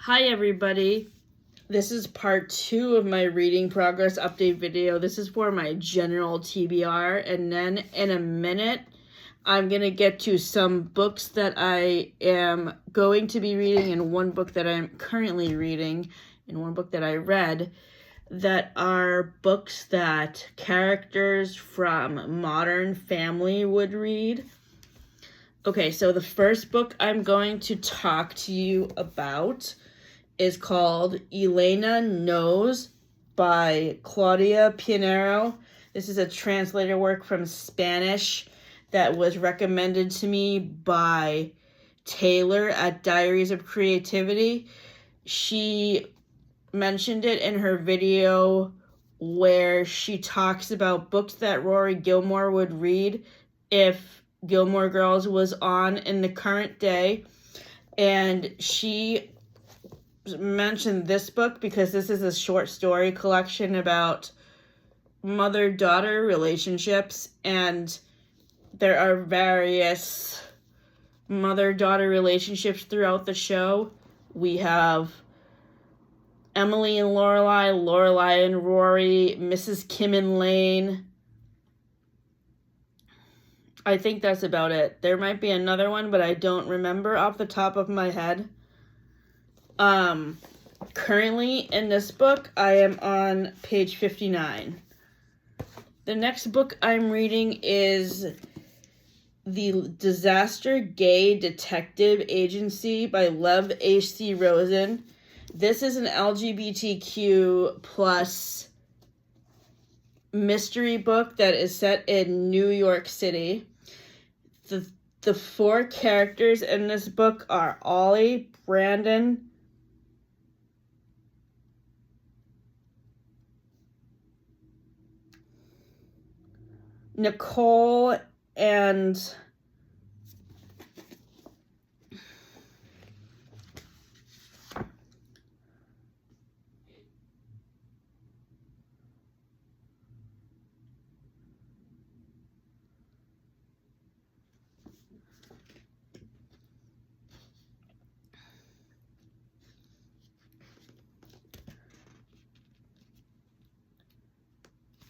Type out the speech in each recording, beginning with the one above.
Hi everybody, this is part 2 of my reading progress update video. This is for my general TBR, and then in a minute I'm going to get to some books that I am going to be reading and one book that I'm currently reading and one book that I read that are books that characters from Modern Family would read. Okay, so the first book I'm going to talk to you about is called Elena Knows by Claudia Pinheiro. This is a translated work from Spanish that was recommended to me by Taylor at Diaries of Creativity. She mentioned it in her video where she talks about books that Rory Gilmore would read if Gilmore Girls was on in the current day. And she mentioned this book because this is a short story collection about mother-daughter relationships, and there are various mother-daughter relationships throughout the show. We have Emily and Lorelai, Lorelai and Rory, Mrs. Kim and Lane. I think that's about it. There might be another one, but I don't remember off the top of my head. Currently in this book, I am on page 59. The next book I'm reading is The Disaster Gay Detective Agency by Lev H.C. Rosen. This is an LGBTQ plus mystery book that is set in New York City. The four characters in this book are Ollie, Brandon, Nicole, and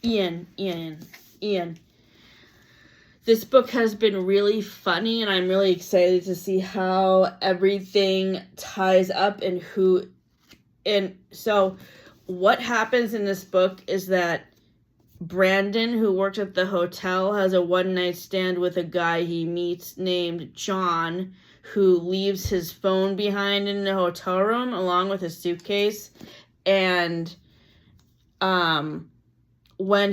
Ian. This book has been really funny, and I'm really excited to see how everything ties up and so what happens in this book is that Brandon, who works at the hotel, has a one-night stand with a guy he meets named John, who leaves his phone behind in the hotel room along with his suitcase. And when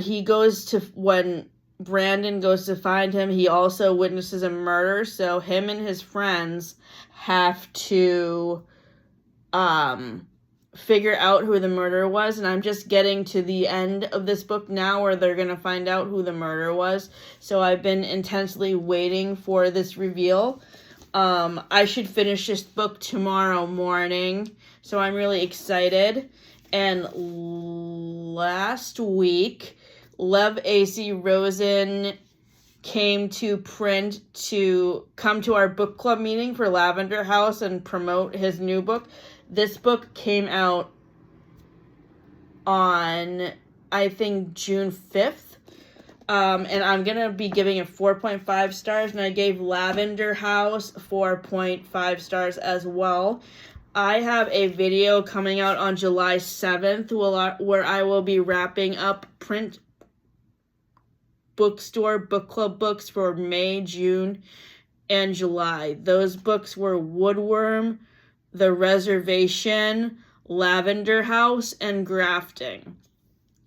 Brandon goes to find him, he also witnesses a murder, so him and his friends have to figure out who the murderer was, and I'm just getting to the end of this book now where they're going to find out who the murderer was, so I've been intensely waiting for this reveal. I should finish this book tomorrow morning, so I'm really excited. And last week, Lev A.C. Rosen came to come to our book club meeting for Lavender House and promote his new book. This book came out on, I think, June 5th. And I'm going to be giving it 4.5 stars, and I gave Lavender House 4.5 stars as well. I have a video coming out on July 7th where I will be wrapping up print bookstore book club books for May, June, and July. Those books were Woodworm, The Reservation, Lavender House, and Grafting.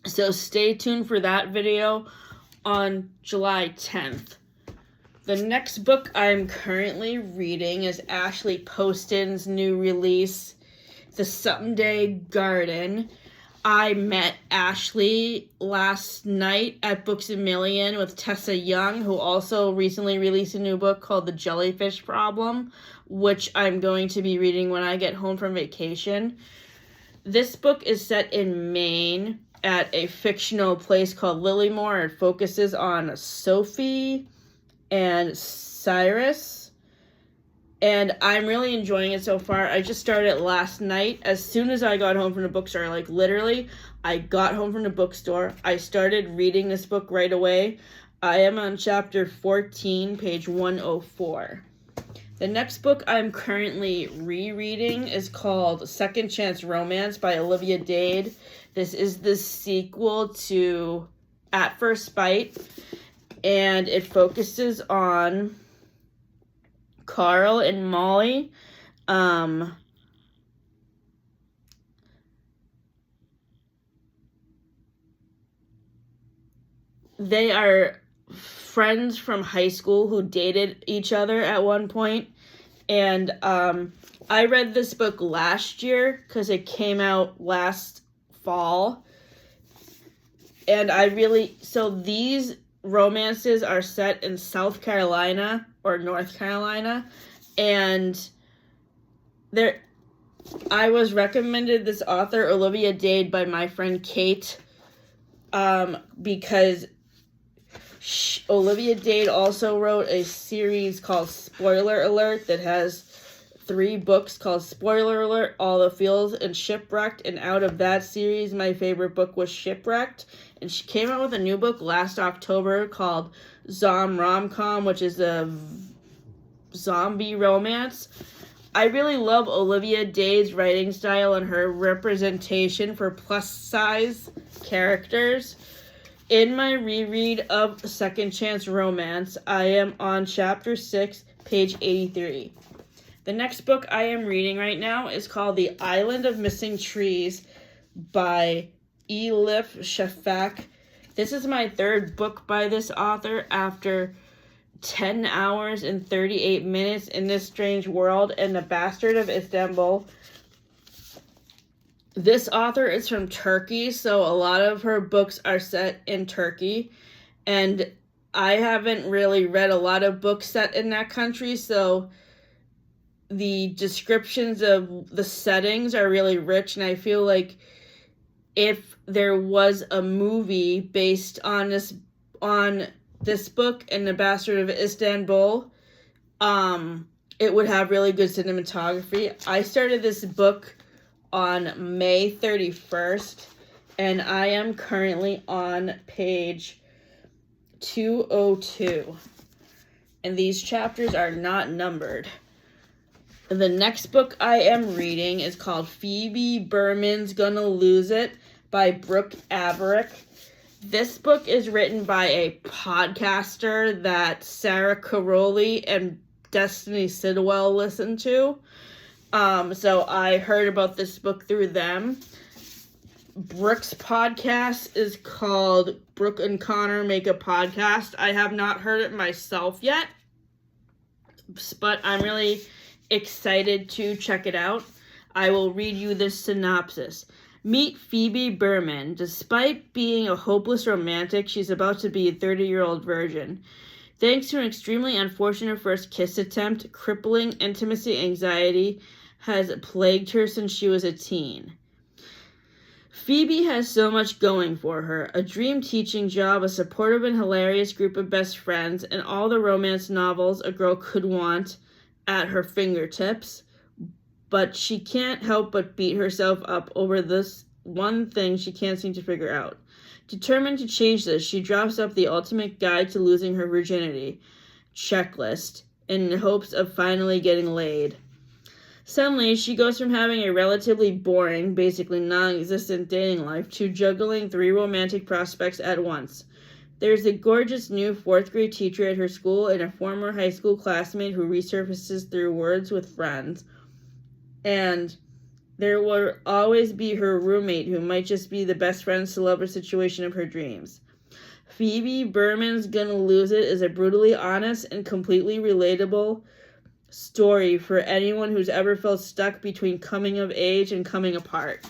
So stay tuned for that video on July 10th. The next book I'm currently reading is Ashley Poston's new release, The Someday Garden. I met Ashley last night at Books A Million with Tessa Young, who also recently released a new book called The Jellyfish Problem, which I'm going to be reading when I get home from vacation. This book is set in Maine at a fictional place called Lilymore. It focuses on Sophie and Cyrus, And I'm really enjoying it so far. I just started it last night. As soon as I got home from the bookstore, like literally, I got home from the bookstore. I started reading this book right away. I am on chapter 14, page 104. The next book I'm currently rereading is called Second Chance Romance by Olivia Dade. This is the sequel to At First Bite, and it focuses on Carl and Molly. They are friends from high school who dated each other at one point. And I read this book last year because it came out last fall. And so these romances are set in South Carolina or North Carolina, and I was recommended this author Olivia Dade by my friend Kate, because Olivia Dade also wrote a series called Spoiler Alert that has 3 books called Spoiler Alert, All the Feels, and Shipwrecked. And out of that series, my favorite book was Shipwrecked. And she came out with a new book last October called Zom Rom-Com, which is a zombie romance. I really love Olivia Dade's writing style and her representation for plus-size characters. In my reread of Second Chance Romance, I am on chapter 6, page 83. The next book I am reading right now is called The Island of Missing Trees by Elif Shafak. This is my 3rd book by this author after 10 hours and 38 minutes in This Strange World and The Bastard of Istanbul. This author is from Turkey, so a lot of her books are set in Turkey. And I haven't really read a lot of books set in that country, so the descriptions of the settings are really rich, and I feel like if there was a movie based on this book and The Bastard of Istanbul, it would have really good cinematography. I started this book on May 31st, and I am currently on page 202. And these chapters are not numbered. The next book I am reading is called Phoebe Berman's Gonna Lose It by Brooke Averick. This book is written by a podcaster that Sarah Caroli and Destiny Sidwell listen to. So I heard about this book through them. Brooke's podcast is called Brooke and Connor Make a Podcast. I have not heard it myself yet, but I'm really excited to check it out. I will read you this synopsis. Meet Phoebe Berman. Despite being a hopeless romantic, she's about to be a 30-year-old virgin. Thanks to an extremely unfortunate first kiss attempt, crippling intimacy anxiety has plagued her since she was a teen. Phoebe has so much going for her. A dream teaching job, a supportive and hilarious group of best friends, and all the romance novels a girl could want at her fingertips. But she can't help but beat herself up over this one thing she can't seem to figure out. Determined to change this, she drops up the ultimate guide to losing her virginity checklist in hopes of finally getting laid. Suddenly, she goes from having a relatively boring, basically non-existent dating life to juggling 3 romantic prospects at once. There's a gorgeous new 4th grade teacher at her school and a former high school classmate who resurfaces through words with friends. And there will always be her roommate who might just be the best friend's to-lover situation of her dreams. Phoebe Berman's Gonna Lose It is a brutally honest and completely relatable story for anyone who's ever felt stuck between coming of age and coming apart.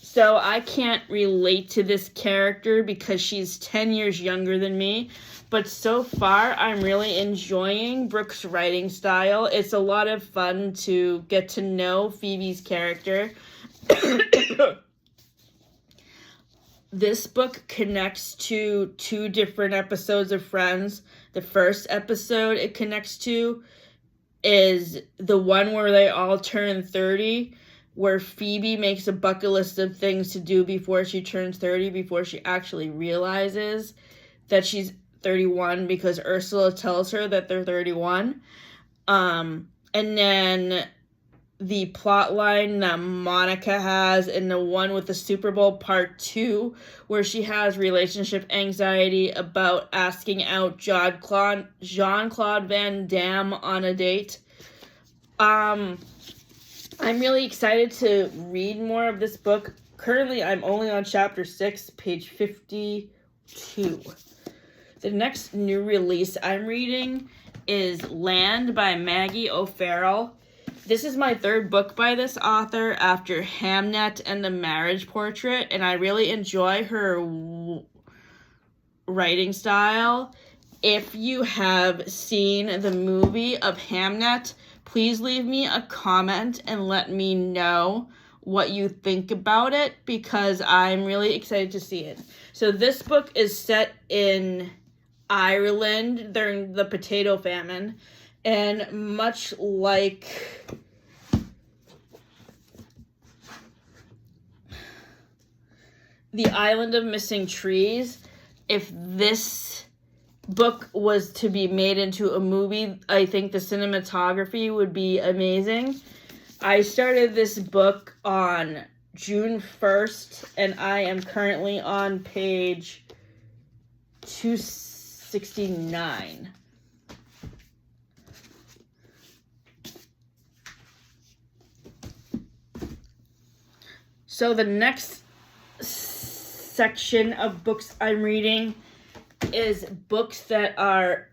So I can't relate to this character because she's 10 years younger than me, but so far I'm really enjoying Brooke's writing style. It's a lot of fun to get to know Phoebe's character. This book connects to 2 different episodes of Friends. The first episode it connects to is the one where they all turn 30, where Phoebe makes a bucket list of things to do before she turns 30, before she actually realizes that she's 31, because Ursula tells her that they're 31. And then the plot line that Monica has in the one with the Super Bowl Part 2, where she has relationship anxiety about asking out Jean-Claude Van Damme on a date. I'm really excited to read more of this book. Currently, I'm only on chapter 6, page 52. The next new release I'm reading is Land by Maggie O'Farrell. This is my third book by this author after Hamnet and The Marriage Portrait, and I really enjoy her writing style. If you have seen the movie of Hamnet, please leave me a comment and let me know what you think about it, because I'm really excited to see it. So this book is set in Ireland during the potato famine, and much like The Island of Missing Trees, if this book was to be made into a movie, I think the cinematography would be amazing. I started this book on June 1st, and I am currently on page 269. So the next section of books I'm reading is books that are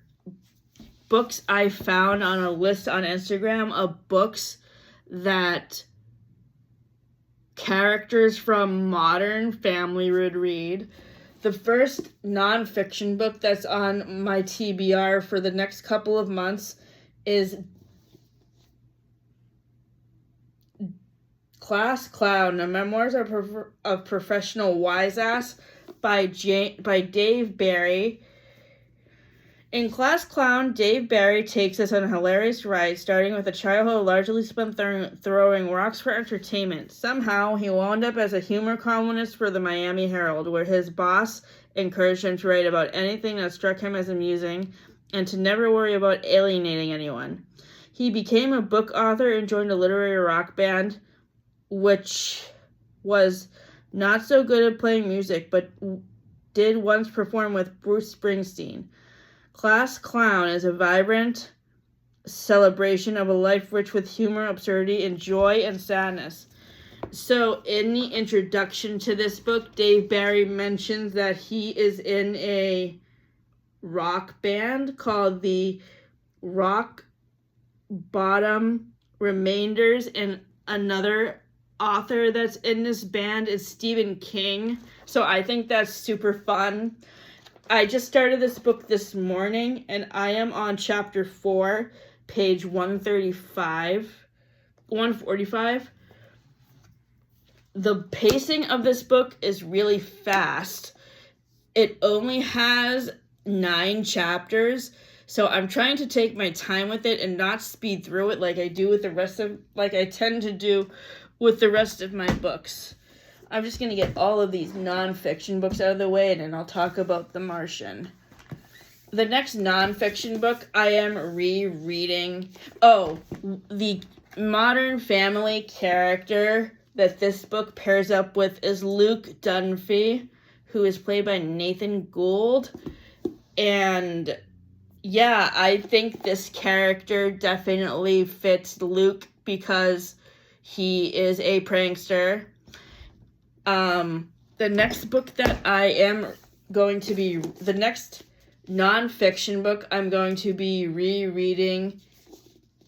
books I found on a list on Instagram of books that characters from Modern Family would read. The first nonfiction book that's on my TBR for the next couple of months is Class Clown, The Memoirs of Professional Wiseass by Dave Barry. In Class Clown, Dave Barry takes us on a hilarious ride, starting with a childhood largely spent throwing rocks for entertainment. Somehow, he wound up as a humor columnist for the Miami Herald, where his boss encouraged him to write about anything that struck him as amusing and to never worry about alienating anyone. He became a book author and joined a literary rock band, which was not so good at playing music, but did once perform with Bruce Springsteen. Class Clown is a vibrant celebration of a life rich with humor, absurdity, and joy and sadness. So in the introduction to this book, Dave Barry mentions that he is in a rock band called the Rock Bottom Remainders, and another author that's in this band is Stephen King. So I think that's super fun. I just started this book this morning, and I am on chapter 4, page 145. The pacing of this book is really fast. It only has 9 chapters, so I'm trying to take my time with it and not speed through it like I tend to do with the rest of my books. I'm just going to get all of these nonfiction books out of the way, and then I'll talk about The Martian. The next nonfiction book I am rereading. The Modern Family character that this book pairs up with is Luke Dunphy, who is played by Nathan Gould. And yeah, I think this character definitely fits Luke because he is a prankster. The next book that the next nonfiction book I'm going to be rereading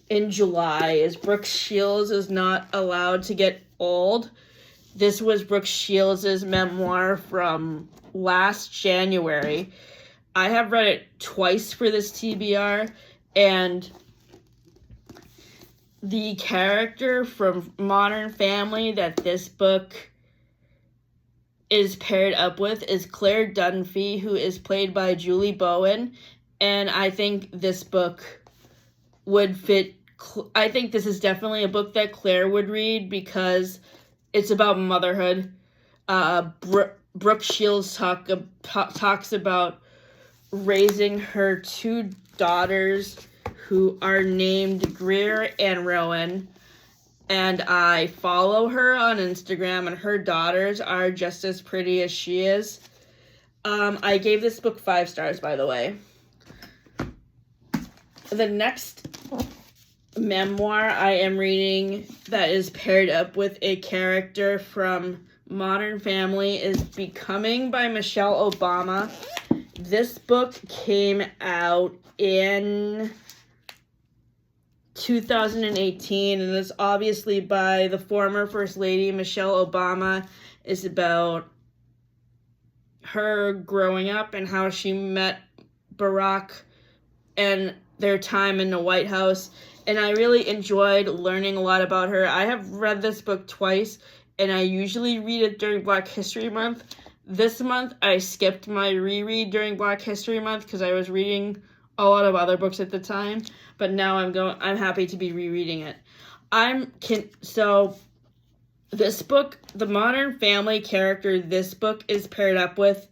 in July is Brooke Shields Is Not Allowed to Get Old. This was Brooke Shields' memoir from last January. I have read it twice for this TBR, and the character from Modern Family that this book is paired up with is Claire Dunphy, who is played by Julie Bowen, and I think this book would fit I think this is definitely a book that Claire would read because it's about motherhood. Brooke Shields talks about raising her 2 daughters who are named Greer and Rowan. And I follow her on Instagram, and her daughters are just as pretty as she is. I gave this book 5 stars, by the way. The next memoir I am reading that is paired up with a character from Modern Family is Becoming by Michelle Obama. This book came out in 2018 and is obviously by the former First Lady Michelle Obama. Is about her growing up and how she met Barack and their time in the White House. And I really enjoyed learning a lot about her. I have read this book twice, and I usually read it during Black History Month. This month, I skipped my reread during Black History Month because I was reading a lot of other books at the time. But now I'm happy to be rereading it. So this book, the Modern Family character this book is paired up with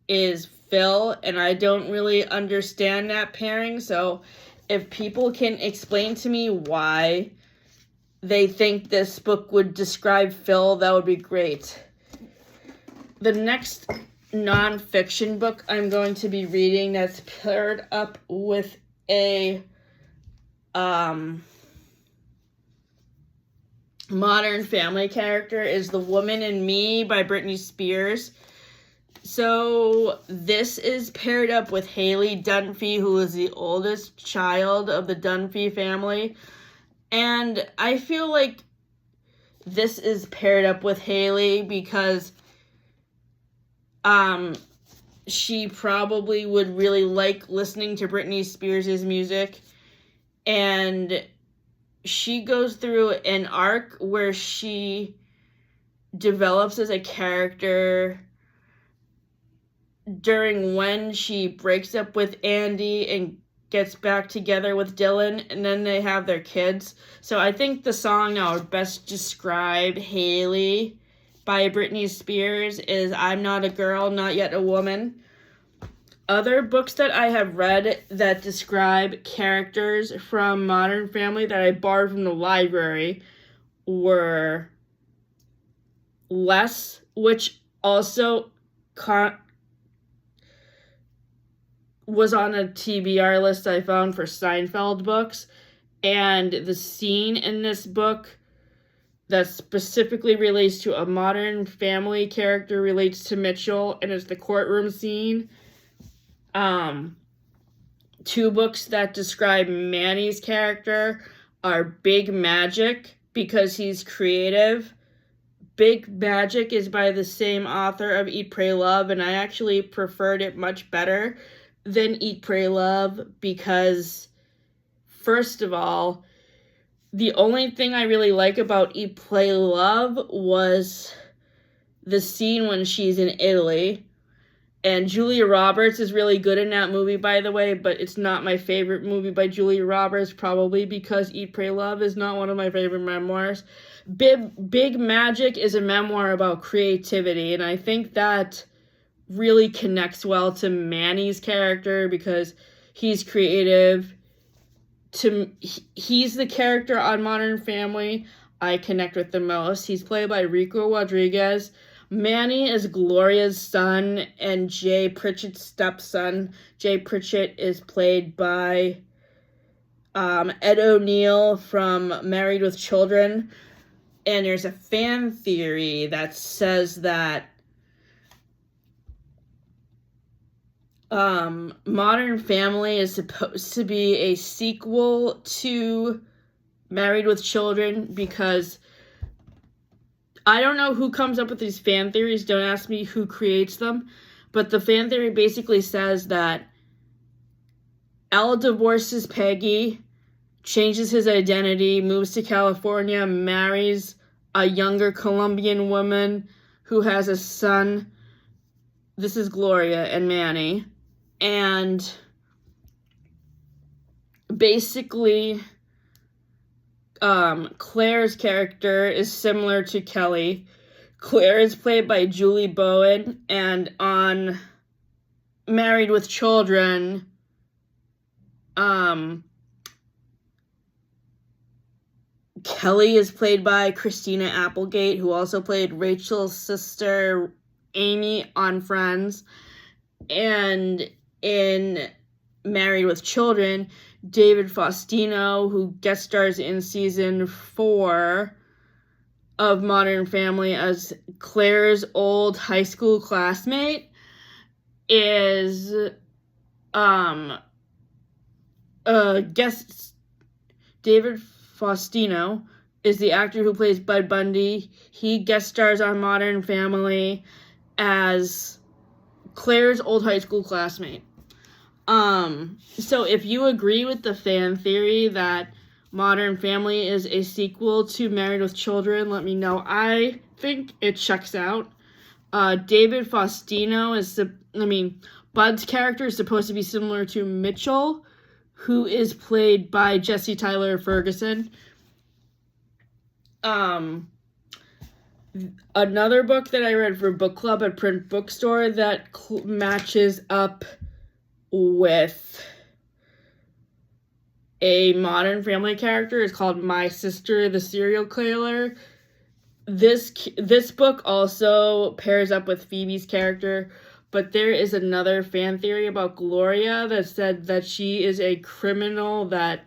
is Phil, and I don't really understand that pairing. So if people can explain to me why they think this book would describe Phil, that would be great. The next nonfiction book I'm going to be reading that's paired up with a Modern Family character is The Woman in Me by Britney Spears. So this is paired up with Haley Dunphy, who is the oldest child of the Dunphy family. And I feel like this is paired up with Haley because she probably would really like listening to Britney Spears' music. And she goes through an arc where she develops as a character during when she breaks up with Andy and gets back together with Dylan, and then they have their kids. So I think the song that would best describe Haley by Britney Spears is I'm Not a Girl, Not Yet a Woman. Other books that I have read that describe characters from Modern Family that I borrowed from the library were Les, which also was on a TBR list I found for Seinfeld books, and the scene in this book that specifically relates to a Modern Family character relates to Mitchell, and it's the courtroom scene. 2 books that describe Manny's character are Big Magic, because he's creative. Big Magic is by the same author of Eat, Pray, Love, and I actually preferred it much better than Eat, Pray, Love because, first of all, the only thing I really like about Eat, Pray, Love was the scene when she's in Italy. And Julia Roberts is really good in that movie, by the way, but it's not my favorite movie by Julia Roberts, probably because Eat, Pray, Love is not one of my favorite memoirs. Big Magic is a memoir about creativity, and I think that really connects well to Manny's character because he's creative. He's the character on Modern Family I connect with the most. He's played by Rico Rodriguez. Manny is Gloria's son and Jay Pritchett's stepson. Jay Pritchett is played by Ed O'Neill from Married with Children. And there's a fan theory that says that Modern Family is supposed to be a sequel to Married with Children because I don't know who comes up with these fan theories. Don't ask me who creates them. But the fan theory basically says that Al divorces Peggy, changes his identity, moves to California, marries a younger Colombian woman who has a son. This is Gloria and Manny. And basically Claire's character is similar to Kelly. Claire is played by Julie Bowen, and on Married with Children, Kelly is played by Christina Applegate, who also played Rachel's sister Amy on Friends. And in Married with Children, David Faustino, who guest stars in season 4 of Modern Family as Claire's old high school classmate, is David Faustino is the actor who plays Bud Bundy. He guest stars on Modern Family as Claire's old high school classmate. So if you agree with the fan theory that Modern Family is a sequel to Married with Children, let me know. I think it checks out. David Faustino Bud's character is supposed to be similar to Mitchell, who is played by Jesse Tyler Ferguson. Another book that I read for book club at Print Bookstore that matches up with a Modern Family character is called My Sister, the Serial Killer. This book also pairs up with Phoebe's character, but there is another fan theory about Gloria that said that she is a criminal that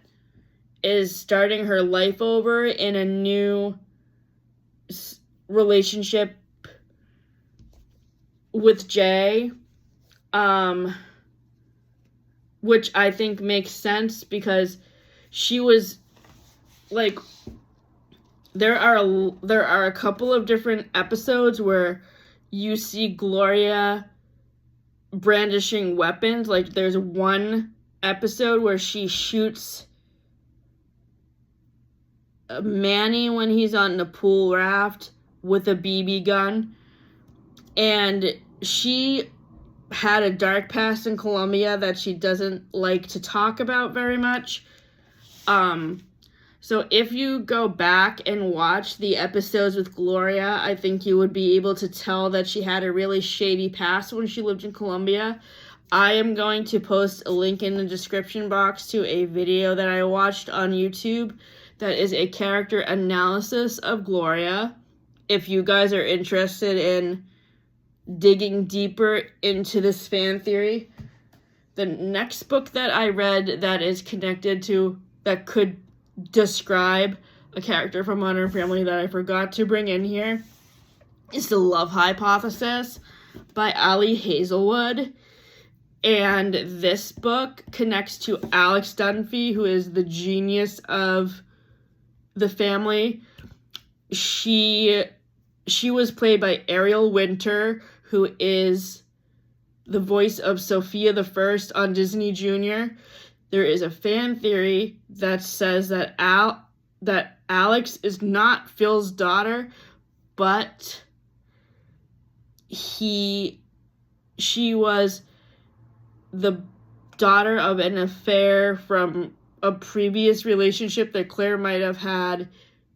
is starting her life over in a new relationship with Jay, which I think makes sense because she was like, there are a couple of different episodes where you see Gloria brandishing weapons. Like, there's one episode where she shoots Manny when he's on the pool raft with a BB gun, and she had a dark past in Colombia that she doesn't like to talk about very much. So if you go back and watch the episodes with Gloria, I think you would be able to tell that she had a really shady past when she lived in Colombia. I am going to post a link in the description box to a video that I watched on YouTube that is a character analysis of Gloria. If you guys are interested in digging deeper into this fan theory. The next book that I read that is connected to, that could describe a character from Modern Family that I forgot to bring in here, is The Love Hypothesis by Ali Hazelwood. And this book connects to Alex Dunphy, who is the genius of the family. She was played by Ariel Winter, who is the voice of Sophia the First on Disney Junior. There is a fan theory that says that Alex is not Phil's daughter, but she was the daughter of an affair from a previous relationship that Claire might have had,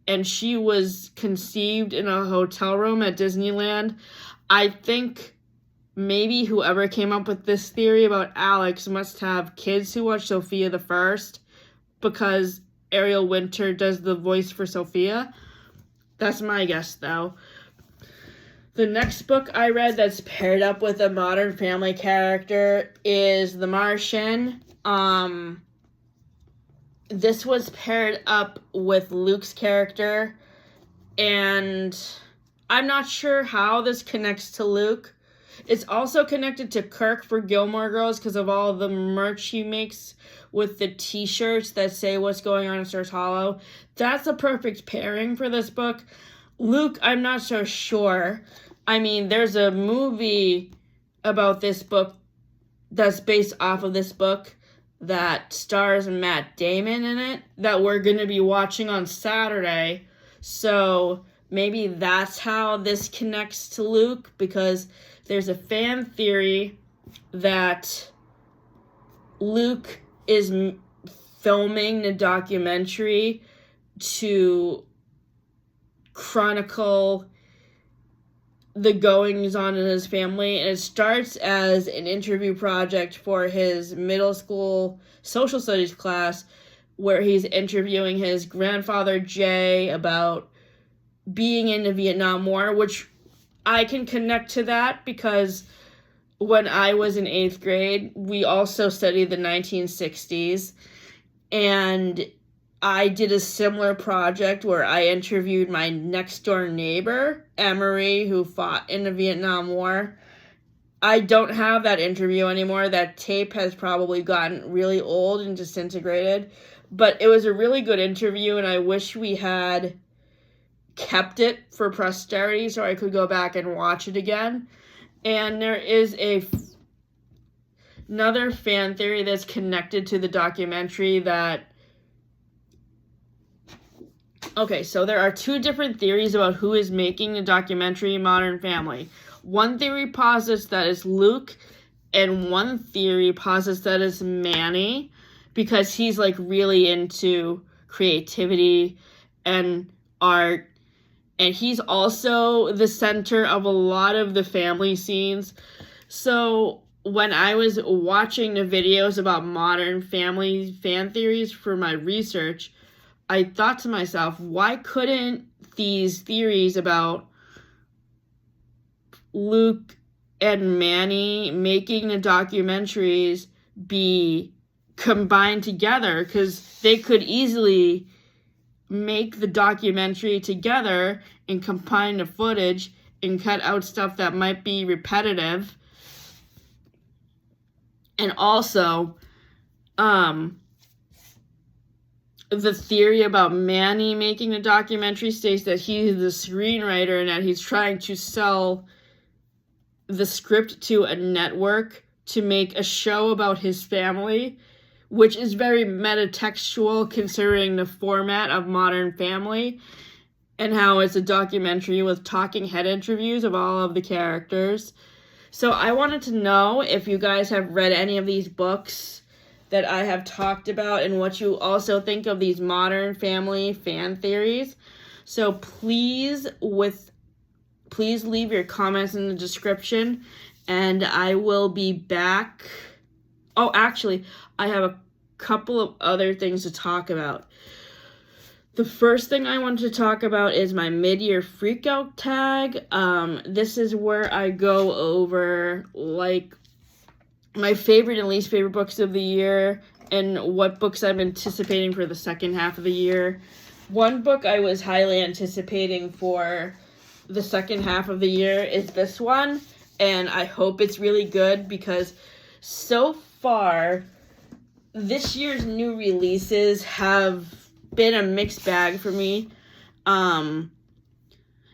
and she was conceived in a hotel room at Disneyland. I think maybe whoever came up with this theory about Alex must have kids who watch Sophia the First, because Ariel Winter does the voice for Sophia. That's my guess, though. The next book I read that's paired up with a Modern Family character is The Martian. This was paired up with Luke's character, and I'm not sure how this connects to Luke. It's also connected to Kirk for Gilmore Girls because of all the merch he makes with the t-shirts that say what's going on in Stars Hollow. That's a perfect pairing for this book. Luke, I'm not so sure. I mean, there's a movie about this book that's based off of this book that stars Matt Damon in it that we're going to be watching on Saturday. So maybe that's how this connects to Luke, because there's a fan theory that Luke is filming the documentary to chronicle the goings on in his family, and it starts as an interview project for his middle school social studies class where he's interviewing his grandfather Jay about being in the Vietnam War, which I can connect to that because when I was in 8th grade, we also studied the 1960s, and I did a similar project where I interviewed my next door neighbor, Emery, who fought in the Vietnam War. I don't have that interview anymore. That tape has probably gotten really old and disintegrated, but it was a really good interview, and I wish we had kept it for posterity so I could go back and watch it again. And there is another fan theory that's connected to the documentary that... Okay, so there are 2 different theories about who is making the documentary Modern Family. One theory posits that it's Luke, and one theory posits that it's Manny, because he's like really into creativity and art, and he's also the center of a lot of the family scenes. So when I was watching the videos about Modern Family fan theories for my research, I thought to myself, why couldn't these theories about Luke and Manny making the documentaries be combined together? Because they could easily make the documentary together and combine the footage and cut out stuff that might be repetitive. And also, the theory about Manny making the documentary states that he's the screenwriter and that he's trying to sell the script to a network to make a show about his family, which is very metatextual considering the format of Modern Family and how it's a documentary with talking head interviews of all of the characters. So I wanted to know if you guys have read any of these books that I have talked about and what you also think of these Modern Family fan theories. So please leave your comments in the description, and I will be back. Oh, actually, I have a couple of other things to talk about. The first thing I want to talk about is my mid-year freakout tag. This is where I go over, like, my favorite and least favorite books of the year and what books I'm anticipating for the second half of the year. One book I was highly anticipating for the second half of the year is this one, and I hope it's really good because so far this year's new releases have been a mixed bag for me.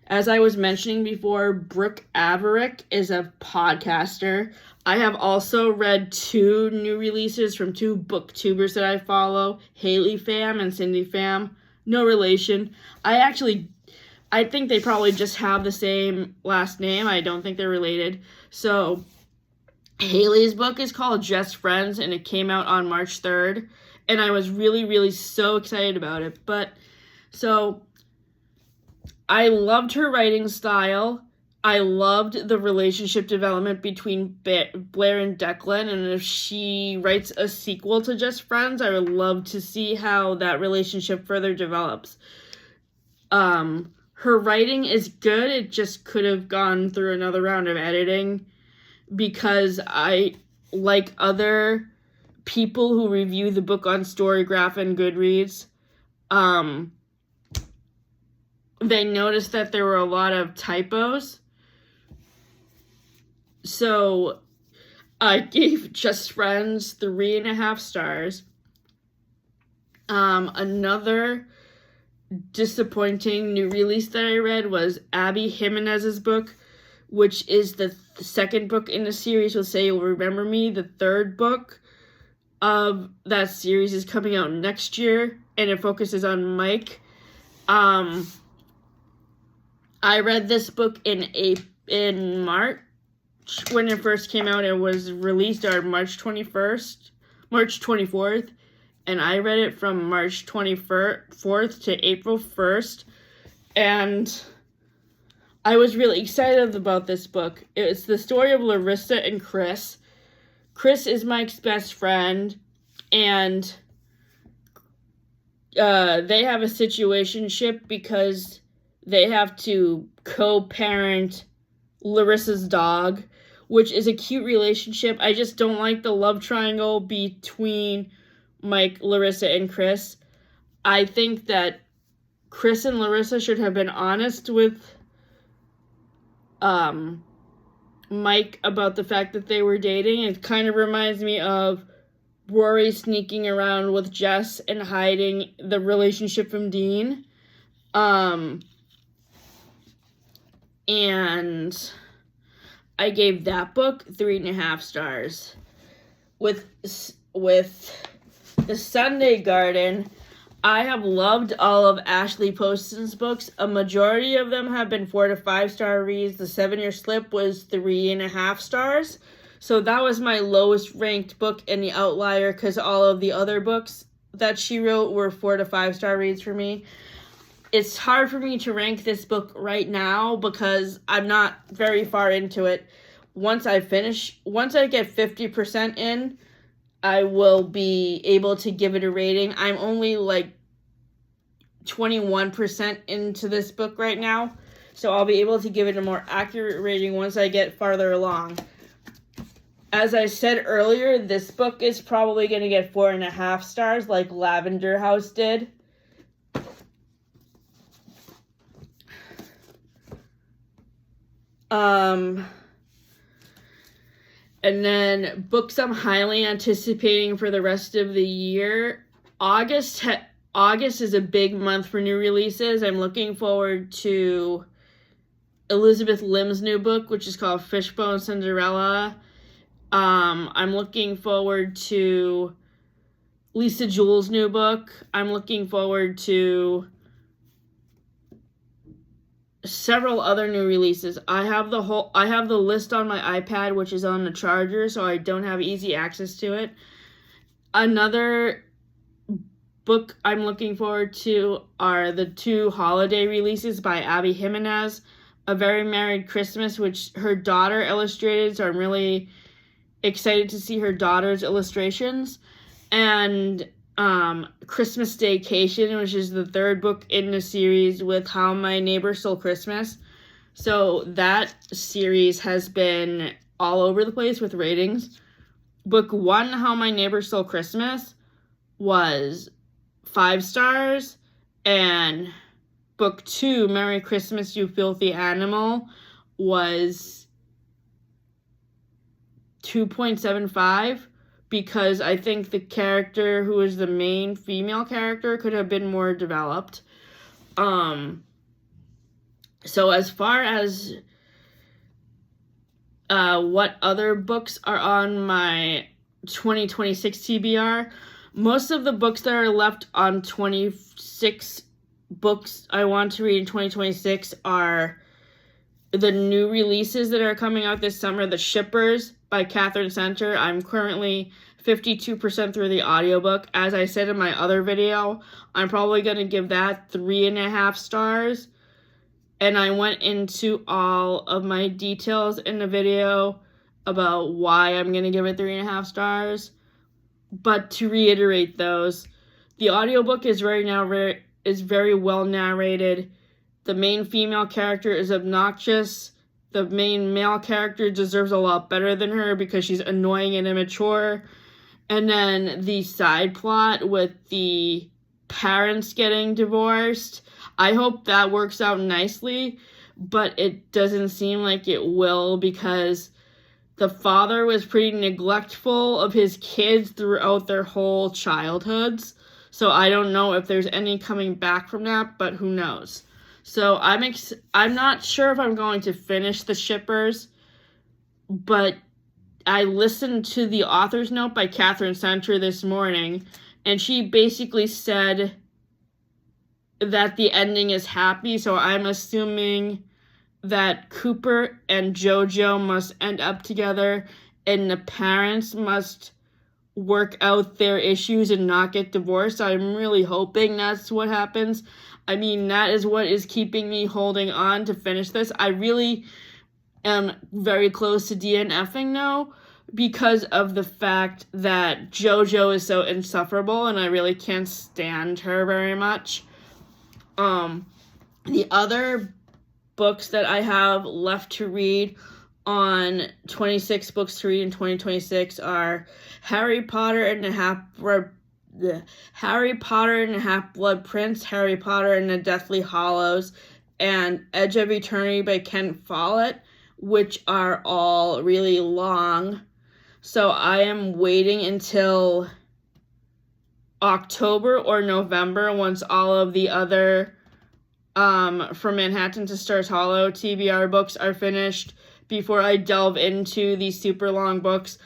As I was mentioning before, Brooke Averick is a podcaster. I have also read 2 new releases from 2 booktubers that I follow, Haley Pham and Cindy Pham. No relation. I think they probably just have the same last name. I don't think they're related. So Haley's book is called Just Friends, and it came out on March 3rd. And I was really, really so excited about it. So I loved her writing style. I loved the relationship development between Blair and Declan. And if she writes a sequel to Just Friends, I would love to see how that relationship further develops. Her writing is good. It just could have gone through another round of editing because I, like other people who review the book on Storygraph and Goodreads, they noticed that there were a lot of typos. So I gave Just Friends 3.5 stars. Another disappointing new release that I read was Abby Jimenez's book, which is the second book in the series with Say You'll Remember Me. The third book of that series is coming out next year, and it focuses on Mike. I read this book in March when it first came out. It was released on March 24th, and I read it from March 24th to April 1st, and I was really excited about this book. It's the story of Larissa and Chris. Chris is Mike's best friend, and they have a situationship because they have to co-parent Larissa's dog, which is a cute relationship. I just don't like the love triangle between Mike, Larissa, and Chris. I think that Chris and Larissa should have been honest with Mike about the fact that they were dating. It kind of reminds me of Rory sneaking around with Jess and hiding the relationship from Dean. And I gave that book 3.5 stars. With The Sunday Garden, I have loved all of Ashley Poston's books. A majority of them have been 4 to 5 star reads. The 7-Year Slip was 3.5 stars. So that was my lowest ranked book in The Outlier, because all of the other books that she wrote were 4 to 5 star reads for me. It's hard for me to rank this book right now because I'm not very far into it. Once I get 50% in, I will be able to give it a rating. I'm only like 21% into this book right now, so I'll be able to give it a more accurate rating once I get farther along. As I said earlier, this book is probably going to get 4.5 stars like Lavender House did. And then books I'm highly anticipating for the rest of the year. August is a big month for new releases. I'm looking forward to Elizabeth Lim's new book, which is called Fishbone Cinderella. I'm looking forward to Lisa Jewell's new book. I'm looking forward to several other new releases. I have the list on my iPad, which is on the charger, so I don't have easy access to it. Another book I'm looking forward to are the 2 holiday releases by Abby Jimenez. A Very Merry Christmas, which her daughter illustrated, so I'm really excited to see her daughter's illustrations. And Christmas Staycation, which is the 3rd book in the series with How My Neighbor Stole Christmas. So that series has been all over the place with ratings. Book 1, How My Neighbor Stole Christmas, was 5 stars, and book 2, Merry Christmas, You Filthy Animal, was 2.75. Because I think the character who is the main female character could have been more developed. So as far as what other books are on my 2026 TBR, most of the books that are left on 26 books I want to read in 2026 are the new releases that are coming out this summer. The Shippers by Catherine Center. I'm currently 52% through the audiobook. As I said in my other video, I'm probably going to give that 3.5 stars. And I went into all of my details in the video about why I'm going to give it 3.5 stars. But to reiterate those, the audiobook is very well narrated. The main female character is obnoxious. The main male character deserves a lot better than her because she's annoying and immature. And then the side plot with the parents getting divorced, I hope that works out nicely, but it doesn't seem like it will because the father was pretty neglectful of his kids throughout their whole childhoods. So I don't know if there's any coming back from that, but who knows. So I'm not sure if I'm going to finish The Shippers, but I listened to the author's note by Catherine Center this morning, and she basically said that the ending is happy, so I'm assuming that Cooper and JoJo must end up together, and the parents must work out their issues and not get divorced. I'm really hoping that's what happens. I mean, that is what is keeping me holding on to finish this. I really am very close to DNFing now because of the fact that JoJo is so insufferable and I really can't stand her very much. The other books that I have left to read on 26 books to read in 2026 are Harry Potter and the Half-Blood Prince, Harry Potter and the Deathly Hallows, and Edge of Eternity by Ken Follett, which are all really long. So I am waiting until October or November once all of the other From Manhattan to Stars Hollow TBR books are finished before I delve into these super long books.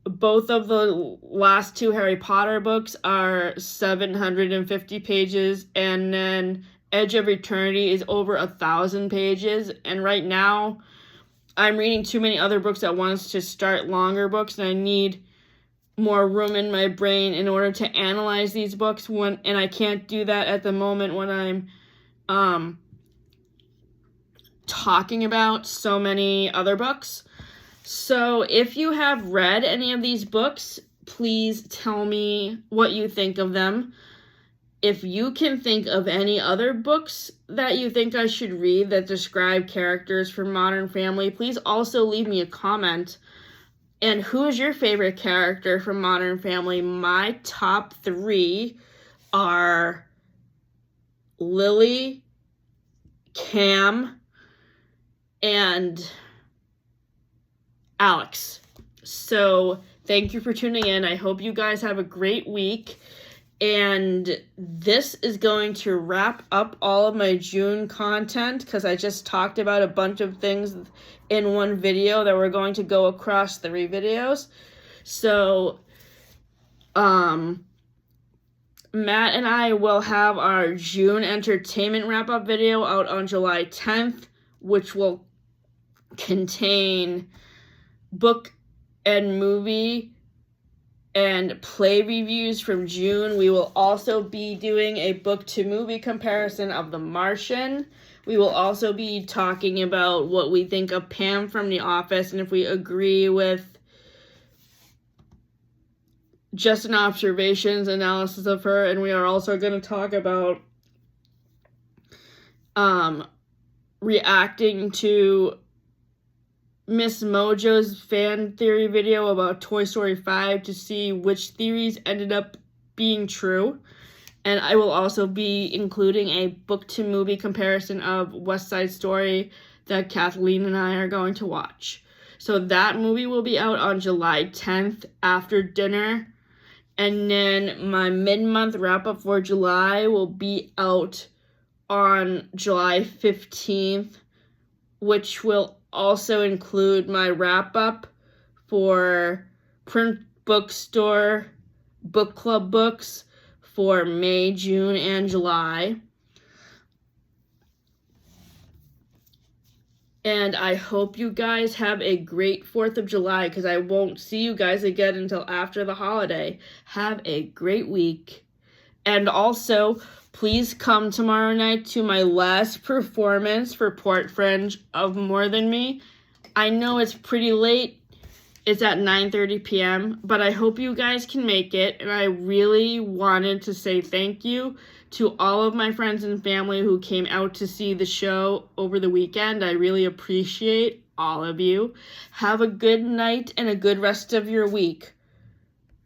Both of the last two Harry Potter books are 750 pages, and then Edge of Eternity is over 1,000 pages. And right now, I'm reading too many other books at once to start longer books, and I need more room in my brain in order to analyze these books. And I can't do that at the moment when I'm talking about so many other books. So if you have read any of these books, please tell me what you think of them. If you can think of any other books that you think I should read that describe characters from Modern Family, please also leave me a comment. And who is your favorite character from Modern Family? My top 3 are Lily, Cam, and Alex. So thank you for tuning in. I hope you guys have a great week. And this is going to wrap up all of my June content because I just talked about a bunch of things in one video that we're going to go across 3 videos. So, Matt and I will have our June entertainment wrap-up video out on July 10th, which will contain book and movie and play reviews from June. We will also be doing a book to movie comparison of The Martian. We will also be talking about what we think of Pam from The Office and if we agree with Just an Observation's analysis of her. And we are also going to talk about reacting to Miss Mojo's fan theory video about Toy Story 5 to see which theories ended up being true. And I will also be including a book to movie comparison of West Side Story that Kathleen and I are going to watch. So that movie will be out on July 10th after dinner. And then my mid-month wrap-up for July will be out on July 15th, which will also include my wrap-up for print bookstore book club books for May, June, and July. And I hope you guys have a great 4th of July because I won't see you guys again until after the holiday. Have a great week. And also, please come tomorrow night to my last performance for Port Fringe of More Than Me. I know it's pretty late. It's at 9:30 p.m., but I hope you guys can make it. And I really wanted to say thank you to all of my friends and family who came out to see the show over the weekend. I really appreciate all of you. Have a good night and a good rest of your week.